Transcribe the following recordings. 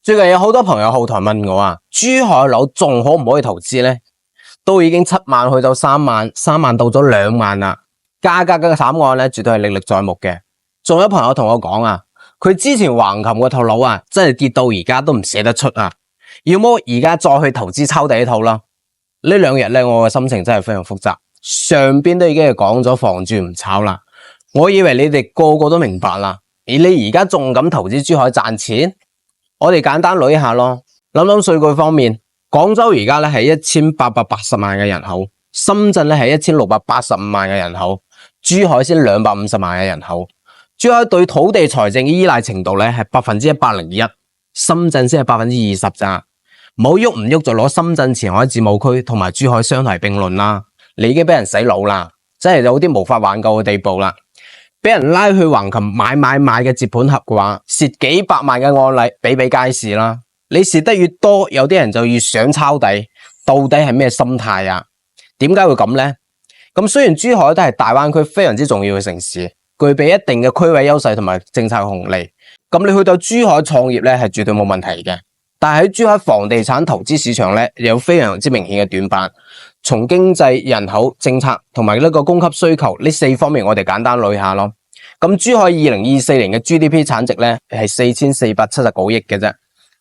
最近有好多朋友後台問我啊，珠海樓仲可唔可以投資呢？都已經7萬去到3萬，3萬到咗2萬啦，價格嘅慘案咧絕對係歷歷在目嘅。仲有朋友同我講啊，佢之前橫琴嗰套樓啊，真係跌到而家都唔捨得出啊，要麼而家再去投資抄底一套啦。呢2日咧，我嘅心情真係非常複雜。上邊都已經係講咗房住唔炒啦，我以為你哋個個都明白啦，而你而家仲敢投資珠海賺錢？我哋簡單捋一下咯，諗諗數據方面，廣州而家咧係1880萬嘅人口，深圳咧係1685萬嘅人口，珠海先250萬嘅人口。珠海對土地財政依賴程度咧係101%，深圳先係20%咋。唔好喐唔喐就攞深圳前海自貿區同埋珠海相提並論啦，你已經俾人洗腦啦，真係有啲無法挽救嘅地步啦。俾人拉去橫琴買嘅接盤俠嘅話，蝕幾百萬嘅案例比比皆是啦。你蝕得越多，有啲人就越想抄底，到底係咩心態啊？點解會咁呢？咁雖然珠海都係大灣區非常之重要嘅城市，具備一定嘅區位優勢同埋政策紅利，咁你去到珠海創業咧係絕對冇問題嘅。但係喺珠海房地產投資市場咧有非常之明顯嘅短板。從經濟、人口、政策同埋呢個供給需求呢4方面，我哋簡單捋下咯。咁珠海2024年嘅 GDP 產值咧係4479億嘅啫，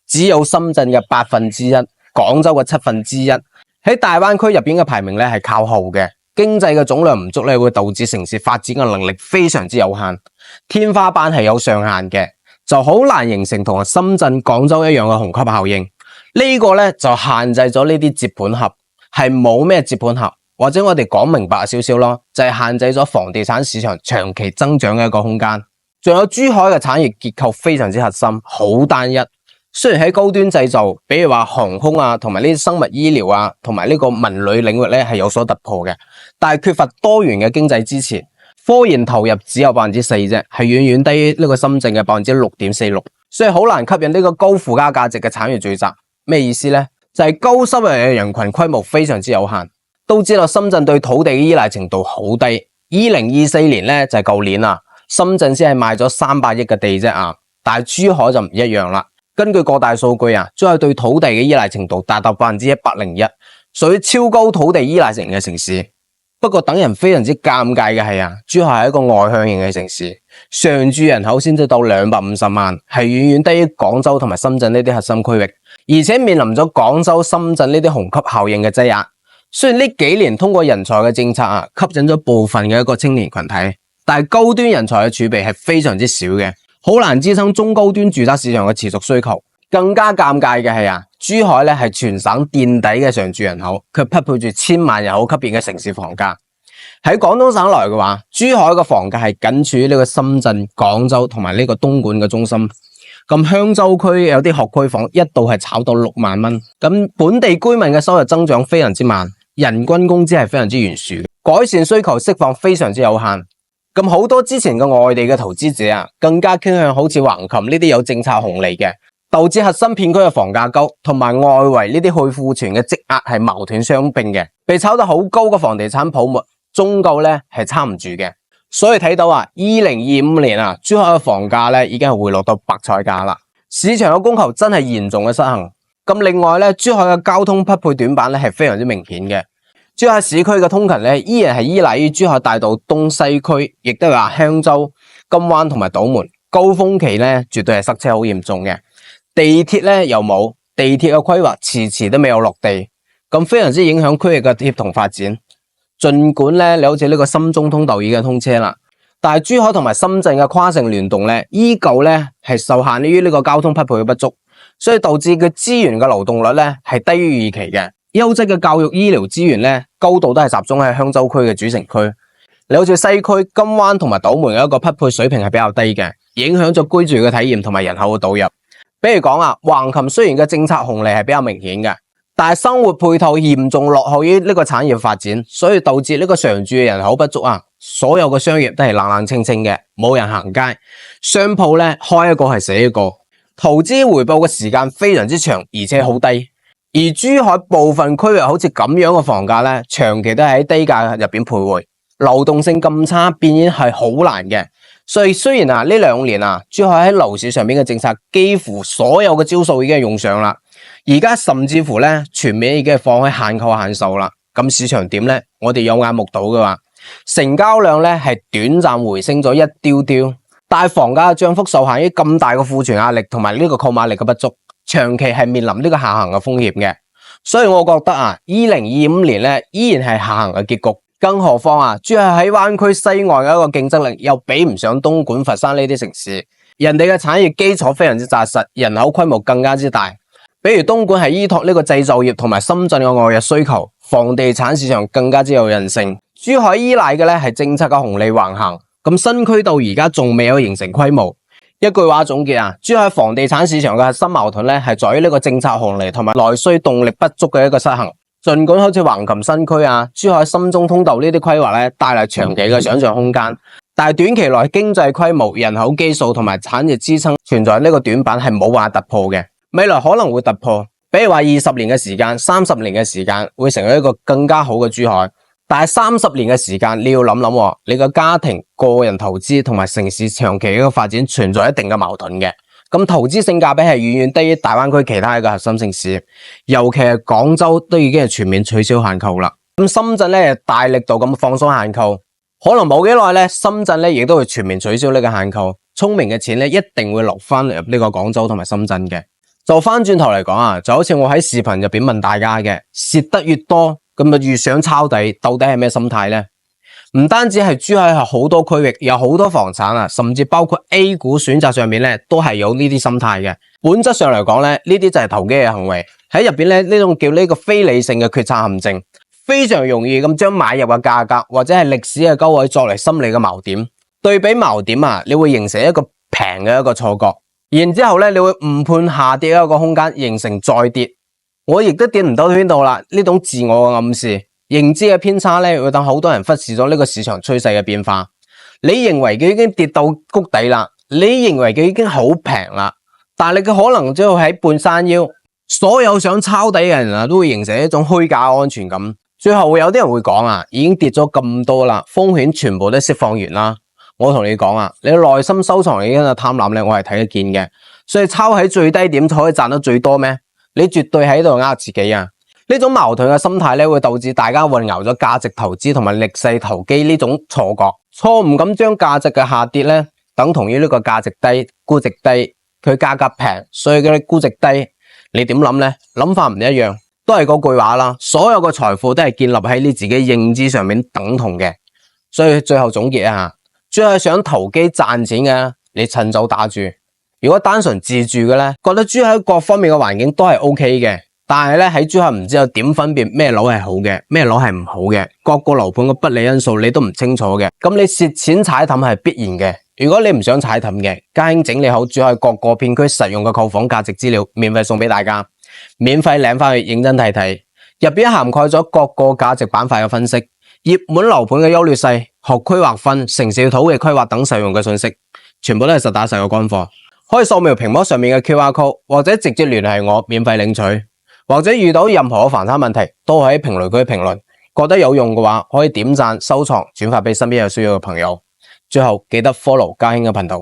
只有深圳嘅1/8，廣州嘅1/7。喺大灣區入邊嘅排名咧係靠後嘅，經濟嘅總量唔足咧會導致城市發展嘅能力非常之有限，天花板係有上限嘅，就好難形成同深圳、廣州一樣嘅虹吸效應。呢個咧就限制咗呢啲接盤俠。係冇咩接盤俠，或者我哋講明白少少咯，就係限制咗房地產市場長期增長嘅一個空間。仲有珠海嘅產業結構非常之核心，好單一。雖然喺高端製造，比如話航空啊，同埋呢啲生物醫療啊，同埋呢個文旅領域咧係有所突破嘅，但係缺乏多元嘅經濟支持。科研投入只有4%啫，係遠遠低於呢個深圳嘅6.46%，所以好難吸引呢個高附加價值嘅產業聚集。咩意思呢？就係高收入嘅人群規模非常之有限，都知道深圳對土地嘅依賴程度好低。2024年咧就係舊年啦，深圳先係賣咗300億嘅地啫啊，但係珠海就唔一樣啦。根據各大數據啊，珠海對土地嘅依賴程度達到101%，屬於超高土地依賴型嘅城市。不過等人非常之尷尬嘅係啊，珠海係一個外向型嘅城市，常住人口先至到250萬，係遠遠低於廣州同埋深圳呢啲核心區域。而且面臨咗廣州、深圳呢啲虹吸效應嘅擠壓。雖然呢幾年通過人才嘅政策啊，吸引咗部分嘅一個青年群體，但係高端人才嘅儲備係非常之少嘅，好難支撐中高端住宅市場嘅持續需求。更加尷尬嘅係啊，珠海咧係全省墊底嘅常住人口，卻匹配住1000萬人口級別嘅城市房價。喺廣東省來嘅話，珠海嘅房價係僅處於呢個深圳、廣州同埋呢個東莞嘅中心。咁香洲區有啲學區房一度係炒到6萬蚊，咁本地居民嘅收入增長非常之慢，人均工資係非常之懸殊，改善需求釋放非常之有限。咁好多之前嘅外地嘅投資者啊，更加傾向好似橫琴呢啲有政策紅利嘅，導致核心片區嘅房價高，同埋外圍呢啲去庫存嘅積壓係矛盾相並嘅，被炒得好高嘅房地產泡沫，終究咧係撐唔住嘅。所以睇到啊，2025年啊，珠海嘅房價咧已經係回落到白菜價啦，市場嘅供求真係嚴重嘅失衡。咁另外咧，珠海嘅交通匹配短板咧係非常之明顯嘅。珠海市區嘅通勤咧依然係依賴於珠海大道東西區，亦都係話香洲、金灣同埋島門，高峰期咧絕對係塞車好嚴重嘅。地鐵咧又冇，地鐵嘅規劃遲遲都未有落地，咁非常之影響區域嘅協同發展。盡管咧，你好似呢個深中通道已經通車啦，但係珠海同埋深圳嘅跨城聯動咧，依舊咧係受限於呢個交通匹配嘅不足，所以導致佢資源嘅流動率咧係低於預期嘅。優質嘅教育醫療資源咧，高度都係集中喺香洲區嘅主城區。你好似西區、金灣同埋島門嘅一個匹配水平係比較低嘅，影響咗居住嘅體驗同埋人口嘅導入。比如講啊，橫琴雖然嘅政策紅利係比較明顯嘅，但係生活配套嚴重落後於呢個產業發展，所以導致呢個常住嘅人口不足啊，所有嘅商業都係冷冷清清嘅，冇人行街，商鋪咧開一個係死一個，投資回報嘅時間非常之長，而且好低。而珠海部分區域好似咁樣嘅房價咧，長期都喺低價入邊徘徊，流動性咁差，變現係好難嘅。所以雖然呢2年珠海喺樓市上面嘅政策幾乎所有嘅招數已經係用上啦，而家甚至乎咧全面已經係放開限購限售啦。咁市場點咧？我哋有眼目睹嘅話，成交量咧係短暫回升咗一丟丟，但係房價嘅漲幅受限於咁大嘅庫存壓力同埋呢個購買力嘅不足，長期係面臨呢個下行嘅風險嘅。所以我覺得2025年咧依然係下行嘅結局。更何況珠海喺灣區西岸嘅一個競爭力又比唔上東莞、佛山呢啲城市，人哋嘅產業基礎非常之紮實，人口規模更加之大。比如東莞係依託呢個製造業同埋深圳嘅外溢需求，房地產市場更加之有韌性。珠海依賴嘅咧係政策嘅紅利橫行，咁新區到而家仲未有形成規模。一句話總結珠海房地產市場嘅核心矛盾咧係在於呢個政策紅利同埋內需動力不足嘅一個失衡。盡管好似橫琴新區珠海深中通道呢啲規劃咧帶嚟長期嘅想象空間，但係短期內經濟規模、人口基數同埋產業支撐存在呢個短板係冇辦法突破嘅。未來可能會突破，比如話20年嘅時間、30年嘅時間會成為一個更加好嘅珠海。但係30年嘅時間你要諗諗，你個家庭、個人投資同埋城市長期嘅一個發展存在一定嘅矛盾嘅。咁投資性價比係遠遠低於大灣區其他一個核心城市，尤其係廣州都已經係全面取消限購啦。咁深圳咧大力度咁放鬆限購，可能冇幾耐咧，深圳咧亦都會全面取消呢個限購。聰明嘅錢咧一定會流翻入呢個廣州同埋深圳嘅。就翻轉頭嚟講就好似我喺視頻入邊問大家嘅，蝕得越多咁就越想抄底，到底係咩心態呢？唔單止係珠海係好多區域有好多房產甚至包括 A 股選擇上面咧都係有呢啲心態嘅。本質上嚟講咧，呢啲就係投機嘅行為，喺入邊咧呢種叫呢個非理性嘅決策陷阱，非常容易咁將買入嘅價格或者係歷史嘅高位作為心理嘅錨點，對比錨點你會形成一個平嘅一個錯覺，然之後咧你會誤判下跌嘅一個空間，形成再跌，我亦都跌唔到邊度啦。呢種自我嘅暗示。認知嘅偏差咧，會等好多人忽視咗呢個市場趨勢嘅變化。你認為佢已經跌到谷底啦，你認為佢已經好平啦，但係你嘅可能只要喺半山腰。所有想抄底嘅人都會形成一種虛假安全感。最後會有啲人會講已經跌咗咁多啦，風險全部都釋放完啦。我同你講你內心收藏已經嘅貪婪咧，我係睇得見嘅。所以抄喺最低點就可以賺得最多咩？你絕對喺度呃自己啊！呢種矛盾嘅心態咧，會導致大家混淆咗價值投資同埋逆勢投機呢種錯覺，錯誤咁將價值嘅下跌咧等同於呢個價值低、估值低，佢價格平，所以佢估值低。你點諗咧？諗法唔一樣，都係嗰句話啦。所有嘅財富都係建立喺你自己認知上面等同嘅。所以最後總結最係想投機賺錢嘅，你趁早打住。如果單純自住嘅咧，覺得珠海各方面嘅環境都係 OK 嘅。但係咧喺珠海唔知道點分辨咩樓係好嘅，咩樓係唔好嘅，各個樓盤嘅不利因素你都唔清楚嘅，咁你蝕錢踩氹係必然嘅。如果你唔想踩氹嘅，家兄整理好珠海各個片區實用嘅購房價值資料，免費送俾大家，免費領翻去認真睇睇，入邊涵蓋咗各個價值板塊嘅分析、熱門樓盤嘅優劣勢、學區劃分、城市土地規劃等實用嘅信息，全部都係實打實嘅乾貨。可以掃描屏幕上面嘅 QR code， 或者直接聯繫我免費領取。或者遇到任何嘅繁體問題，都喺評論區評論。覺得有用嘅話，可以點讚、收藏、轉發俾身邊有需要嘅朋友。最後記得 follow 家兄嘅頻道。